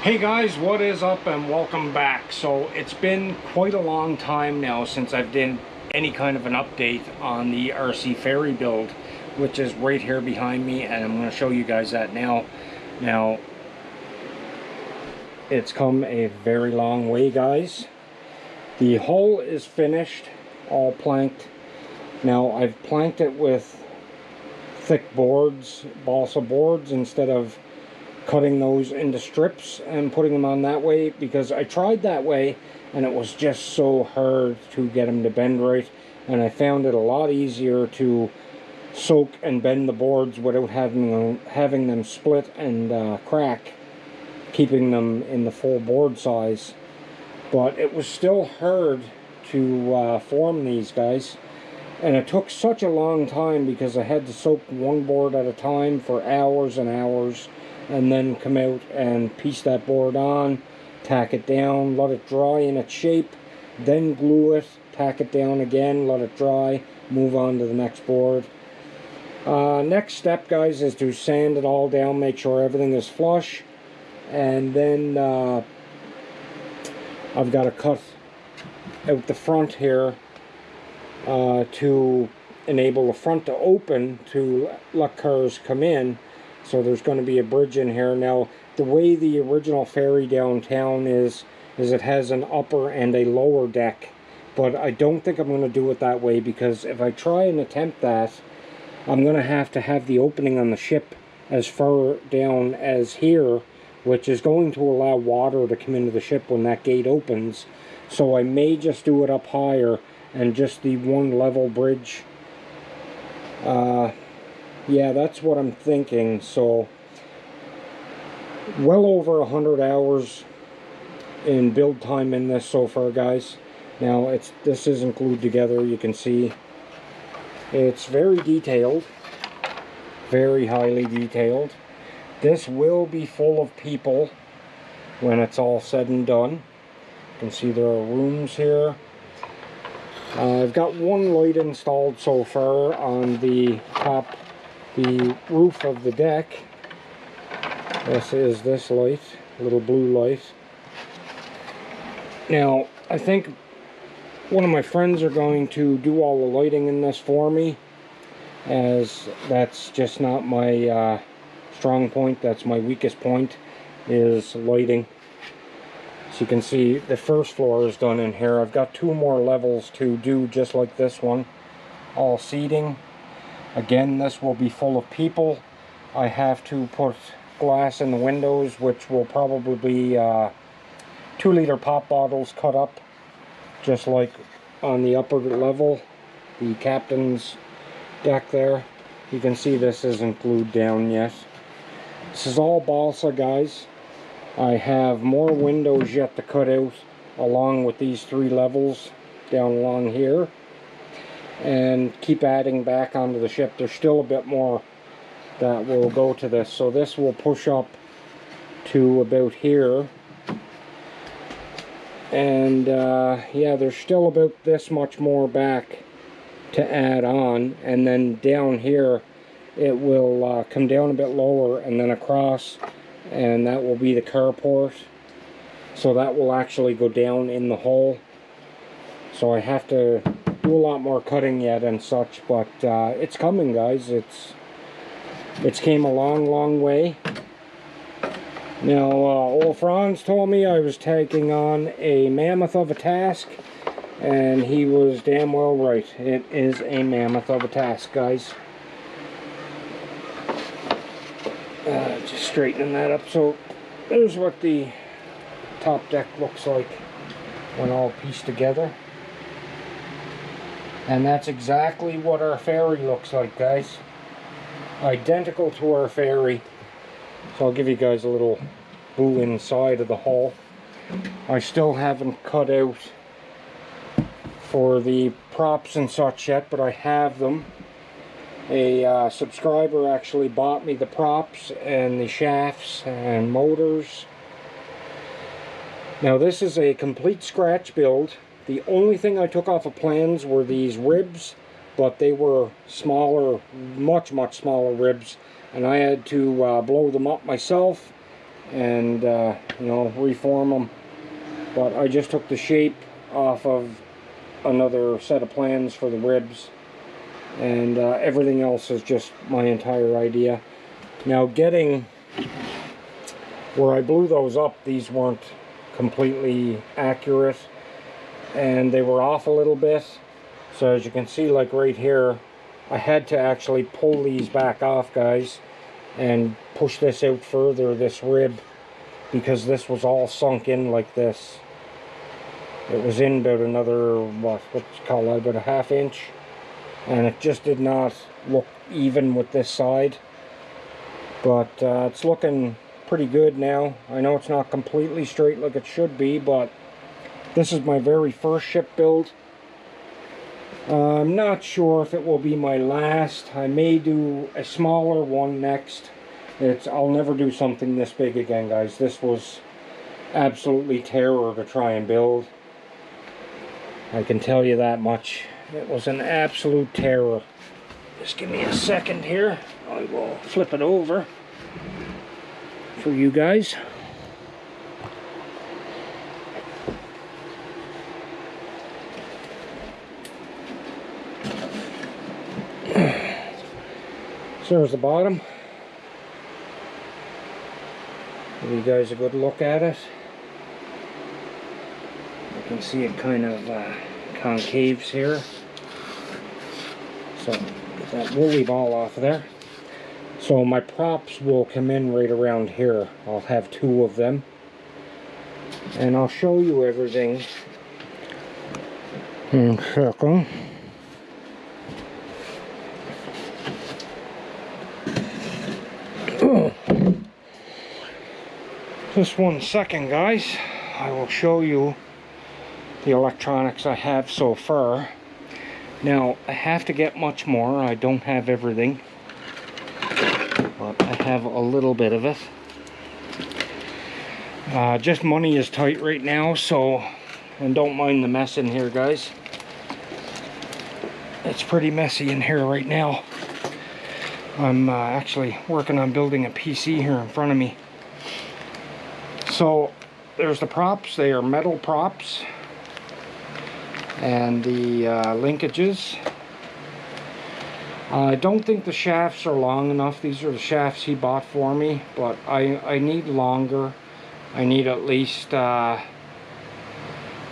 Hey guys, what is up and welcome back. So it's been quite a long time now since I've done any kind of an update on the RC Ferry build, which is right here behind me, and I'm going to show you guys that now. Now, it's come a very long way, guys. The hull is finished, all planked. Now I've planked it with thick boards, balsa boards, instead of cutting those into strips and putting them on that way, because I tried that way and it was just so hard to get them to bend right, and I found it a lot easier to soak and bend the boards without having them split and crack, keeping them in the full board size. But it was still hard to form these guys, and it took such a long time because I had to soak one board at a time for hours and hours, and then come out and piece that board on, tack it down, let it dry in its shape, then glue it, tack it down again, let it dry, move on to the next board. Next step, guys, is to sand it all down, make sure everything is flush, and then I've got to cut out the front here to enable the front to open to let cars come in. So there's going to be a bridge in here. Now, the way the original ferry downtown is it has an upper and a lower deck. But I don't think I'm going to do it that way, because if I try and attempt that, I'm going to have the opening on the ship as far down as here, which is going to allow water to come into the ship when that gate opens. So I may just do it up higher and just the one level bridge. Yeah, that's what I'm thinking. So, well over 100 hours in build time in this so far, guys. Now, this isn't glued together. You can see it's very detailed, very highly detailed. This will be full of people when it's all said and done. You can see there are rooms here. I've got one light installed so far on the roof of the deck. This is this light, little blue light. Now, I think one of my friends are going to do all the lighting in this for me, as that's just not my strong point. That's my weakest point, is lighting. So you can see the first floor is done in here. I've got 2 more levels to do, just like this one. All seating. Again, this will be full of people. I have to put glass in the windows, which will probably be 2-liter pop bottles cut up, just like on the upper level, the captain's deck there. You can see this isn't glued down yet. This is all balsa, guys. I have more windows yet to cut out, along with these 3 levels down along here, and keep adding back onto the ship. There's still a bit more that will go to this, so this will push up to about here, and yeah, there's still about this much more back to add on, and then down here it will come down a bit lower and then across, and that will be the carport. So that will actually go down in the hull. So I have to do a lot more cutting yet and such, but it's coming, guys. It's came a long way. Now, old Franz told me I was taking on a mammoth of a task, and he was damn well right. It is a mammoth of a task, guys. Just straightening that up. So there's what the top deck looks like when all pieced together, and that's exactly what our ferry looks like, guys. Identical to our ferry. So I'll give you guys a little boo inside of the hull. I still haven't cut out for the props and such yet, but I have them. A subscriber actually bought me the props and the shafts and motors. Now, this is a complete scratch build. The only thing I took off of plans were these ribs, but they were smaller, much smaller ribs, and I had to blow them up myself and you know, reform them. But I just took the shape off of another set of plans for the ribs, and everything else is just my entire idea. Now, getting where I blew those up, these weren't completely accurate and they were off a little bit. So as you can see, like right here, I had to actually pull these back off, guys, and push this out further, this rib, because this was all sunk in like this. It was in about another, what's called that, about a ½ inch, and it just did not look even with this side. But it's looking pretty good now. I know it's not completely straight like it should be, but this is my very first ship build. I'm not sure if it will be my last. I may do a smaller one next. I'll never do something this big again, guys. This was absolutely terror to try and build. I can tell you that much. It was an absolute terror. Just give me a second here. I will flip it over for you guys. So there's the bottom. Give you guys a good look at it. You can see it kind of concaves here. So get that woolly ball off of there. So my props will come in right around here. I'll have 2 of them. And I'll show you everything in a second. Just 1 second, guys. I will show you the electronics I have so far. Now, I have to get much more. I don't have everything, but I have a little bit of it. Just money is tight right now, so, and don't mind the mess in here, guys. It's pretty messy in here right now. I'm actually working on building a PC here in front of me. So there's the props. They are metal props, and the linkages. I don't think the shafts are long enough. These are the shafts he bought for me, but I need longer. I need at least I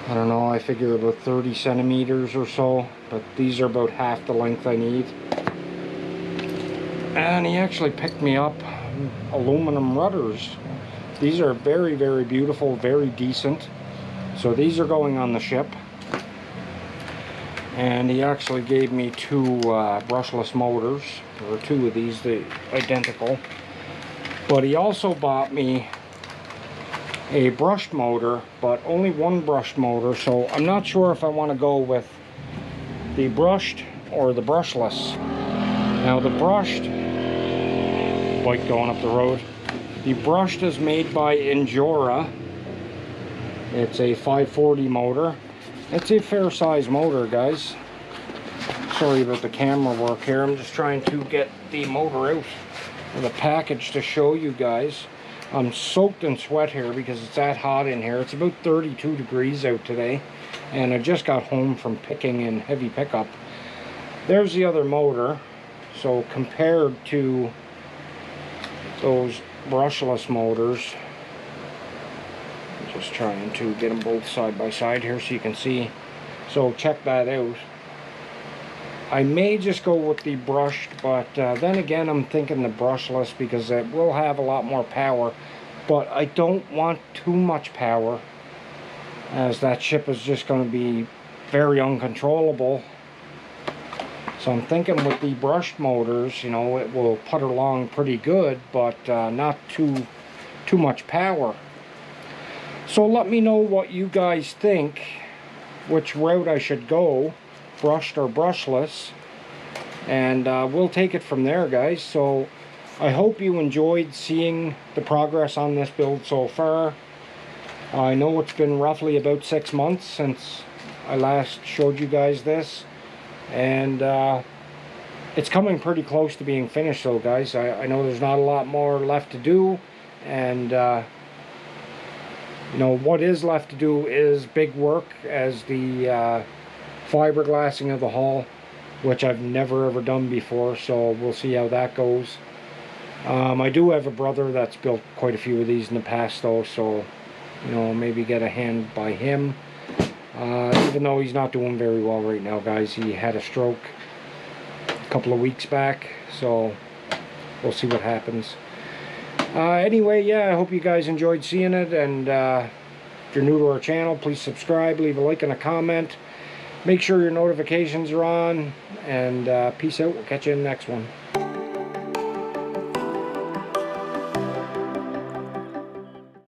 don't know, I figure about 30 centimeters or so, but these are about half the length I need. And he actually picked me up aluminum rudders. These are very, very beautiful, very decent. So these are going on the ship. And he actually gave me 2 brushless motors. There were 2 of these, they're identical. But he also bought me a brushed motor, but only 1 brushed motor. So I'm not sure if I want to go with the brushed or the brushless. Now the brushed, bike going up the road. The brushed is made by Injora. It's a 540 motor. It's a fair size motor, guys. Sorry about the camera work here. I'm just trying to get the motor out of the package to show you guys. I'm soaked in sweat here because it's that hot in here. It's about 32 degrees out today, and I just got home from picking in heavy pickup. There's the other motor. So compared to those brushless motors, I'm just trying to get them both side by side here so you can see. So check that out. I may just go with the brushed, but then again I'm thinking the brushless because it will have a lot more power, but I don't want too much power, as that ship is just going to be very uncontrollable. So I'm thinking with the brushed motors, you know, it will putter along pretty good, but not too much power. So let me know what you guys think, which route I should go, brushed or brushless, and we'll take it from there, guys. So I hope you enjoyed seeing the progress on this build so far. I know it's been roughly about 6 months since I last showed you guys this, and it's coming pretty close to being finished though, guys. I know there's not a lot more left to do, and You know, what is left to do is big work as the fiberglassing of the hull, which I've never ever done before, so we'll see how that goes. I do have a brother that's built quite a few of these in the past though, so you know, maybe get a hand by him. Even though he's not doing very well right now, guys. He had a stroke a couple of weeks back, so we'll see what happens. Anyway, yeah, I hope you guys enjoyed seeing it, and if you're new to our channel, please subscribe, leave a like and a comment. Make sure your notifications are on, and peace out. We'll catch you in the next one.